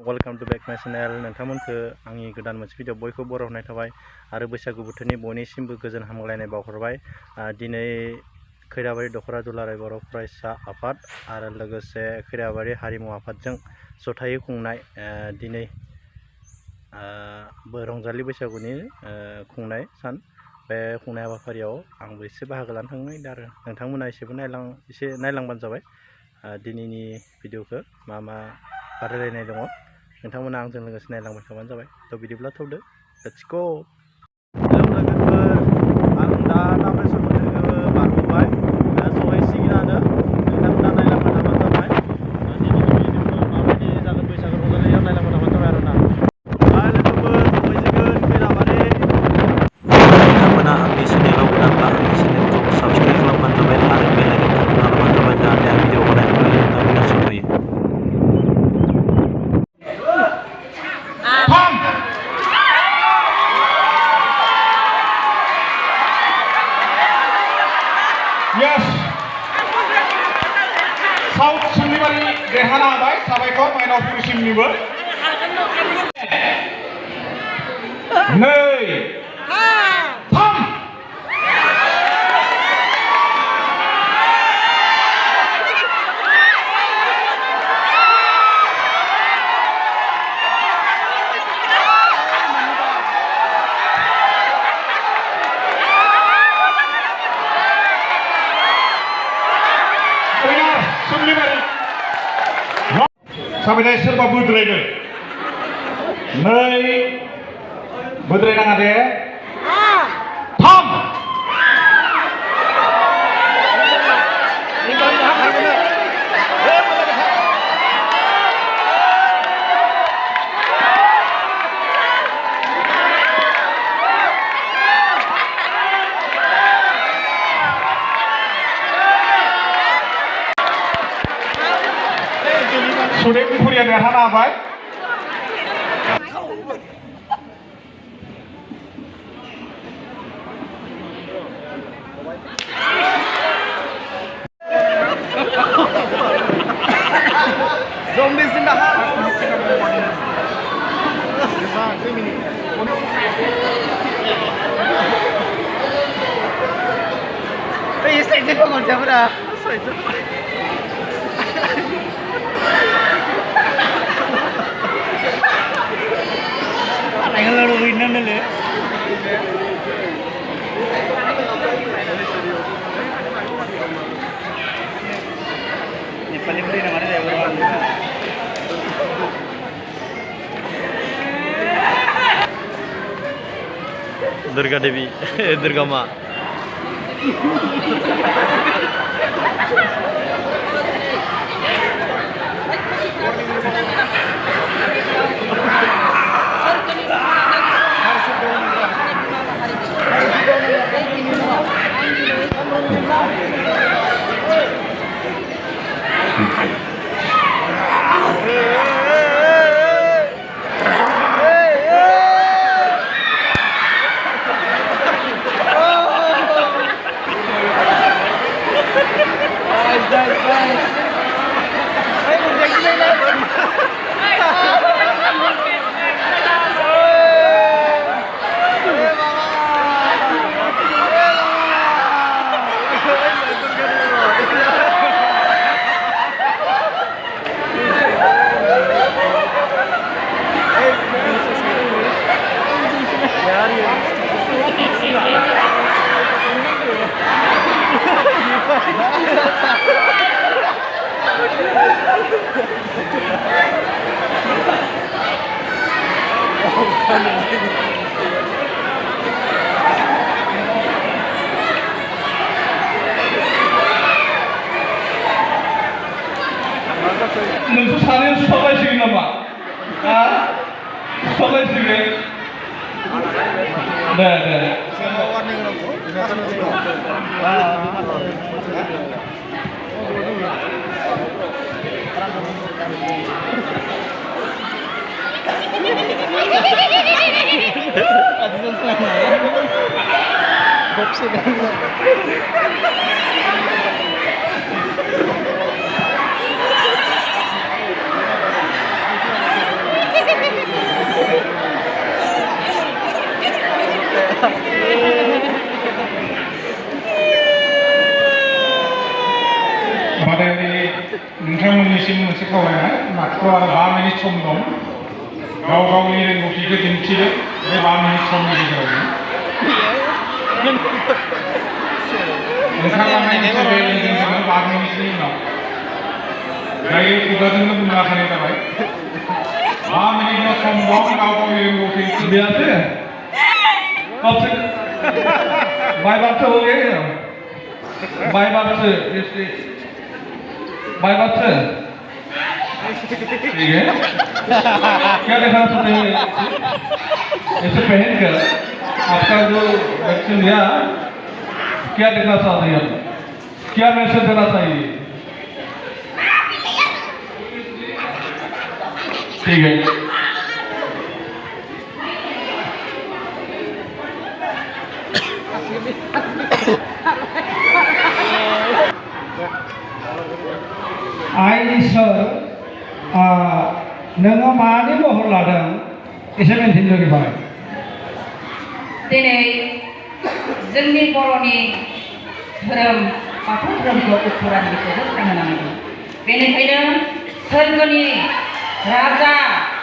Welcome to back माय channel नोंथांमोनखो आंनि गोदान मोनसे भिडिअ बयखौ बरायनाय थाबाय आरो बैसागु बोथोरनि बयनिसिमबो गोजोन हामलायनाय बावहरबाय। दिनै खैराबारि दखरा दुलाराय बर' फरायसा आफाद आरो लोगोसे खैराबारि हारिमु आफादजों जथायै खुंनाय दिनै रंजालि बैसागुनि खुंनाय सान बे खुंनाय हाबाफारियाव आंबो एसे बाहागो लानो थांबाय आरो नोंथांमोना एसे नायलांबानो जाबाय दिनैनि भिडिअखौ मा बादायलायनाय दङ नोंथांमोना आंजों लोगोसे नायलांबाय थाबानो जाबाय। थ' बिदिब्ला थौदो लेट्स गो। हेलौ लोगोफोर, आं दा दाब्रेसर बोथोरखौ बारबोबाय सहैसिगोनानो नोंथांमोना नायलांबाय थाबानो जाबाय। दिनैनि भिडिअखौ माबायदि जागोन बैसागु रंजानायाव नायलांबाय थाबानो जाबाय आरो ना। लोगोफोर सहैसिगोन खैराबारि। नोंथांमोना आंनि चेनेलाव गोदानब्ला आंनि चेनेलखौ साबस्क्राइब खालामबानो जाबाय आरो बेल आइकनखौ थुना लाबानो जाबाय जाहाथे आं भिडिअ बानायनो नोंथांमोना सहैयो। Yes. South Swlainai देरहाना होबाय साबायखर माइनाव पुरुषिमनिबो। 2 3 Sampai serba budrayनो 2 budrayनाङा Day 3 sudah kuliah derhana apa? Zombies in the house. Hey, saya jadi pengajar dah. Durga Dewi, Durga Ma. नोंसोर सानैया सुथाबलायसिगोन नामा? सुथाबलायसिगोन? दे आरो 5 मिनिट सम दं गाव गावनि रोंगौथिखौ दिन्थिदो बे 5 मिनिट समनि गेजेरावनो नोंथाङा मोनसे बे जोंनो 5 मिनिटनि उनाव दायो खुगाजोंनो बुंनो हानाय जाबाय 5 मिनिटनि सम दं गाव गावनि रोंगौथिखौ दिन्थिदो कब से बाय बात हो गए बाय बात से बाय बात से ठीक है क्या देखना चाहते हैं इसे पहनकर आपका जो वैक्सीन लिया क्या देखना चाहते हैं क्या मैसेज देना चाहिए ठीक है आई सर नोङो मानि महर लादों एसे मिन्थिनो लुगैबाय दिनै जोंनि बर'नि धोरोम बाथौ धोरोमखौ उत्तरानि बिसयखौ फोरमायनांगौ बेनिखायनो सोरगोनि राजा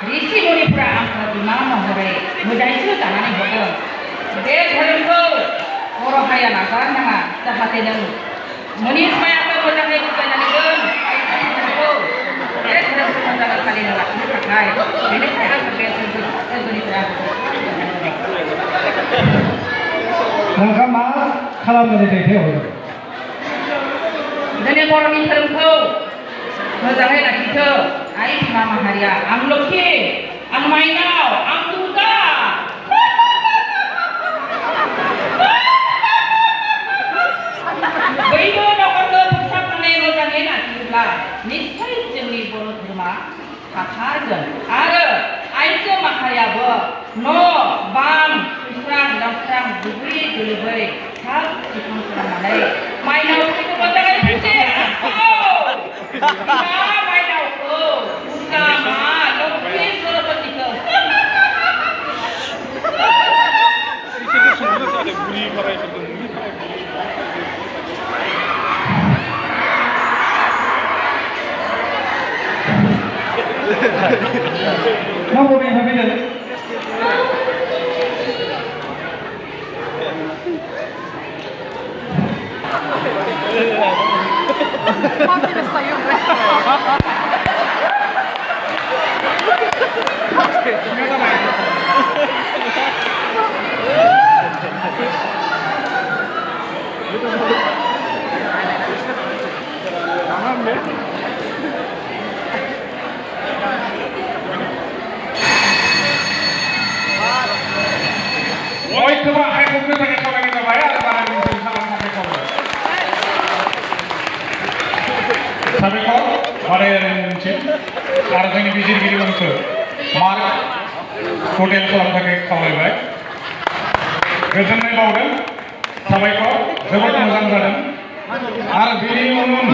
ऋषि मुनिफोरा आंखौ बिमा महरै मोदायसो दानानै हरदों बे धोरोमखौ बर' हारिया नागारनाङा जाहाथे नों मुनिस मायाखौ मोजाङै बुजायनानै दोन बे धोरोमखौ मोजाङै फालिनो लाखिनो थाखाय बेनिखायनो आं बे सोरगोनिफ्राय नोंहा मा खालामनानै दैथायहरदों जोंनि बर'नि धोरोमखौ मोजाङै लाखिथो आइ बिमा माहारिया आं लोक्षि आं माइनाव आं दुर्गा बयबो न'खरखौ फोसाबनानै मोजाङै लाखियोब्ला निश्चय जोंनि बर' धोरोमा थाथारगोन आरो आइजो माहारियाबो न' बां सुस्रां लोबस्रां दुगैयै लोबै साब सिखोन खालामनानै माइनावखौ मोजाङै फुजि माइनावखौ दुर्गा मा लक्ष्मी सरस्वतीखौ नों बबेनिफ्राय फैदों बयखौबो आखाइ खबनो थाखाय खावलायनाय जाबाय आरो बारायनायनि खालामनो थाखाय खावलायबाय साबायखर बादायलायनायनिसिम आरो जोंनि बिजिरगिरिमोनखौ मार्क टटेल खालामनो थाखाय खावलायबाय गोजोननाय बावदों साबायखर जोबोद मोजां जादों आरो बेनि उनाव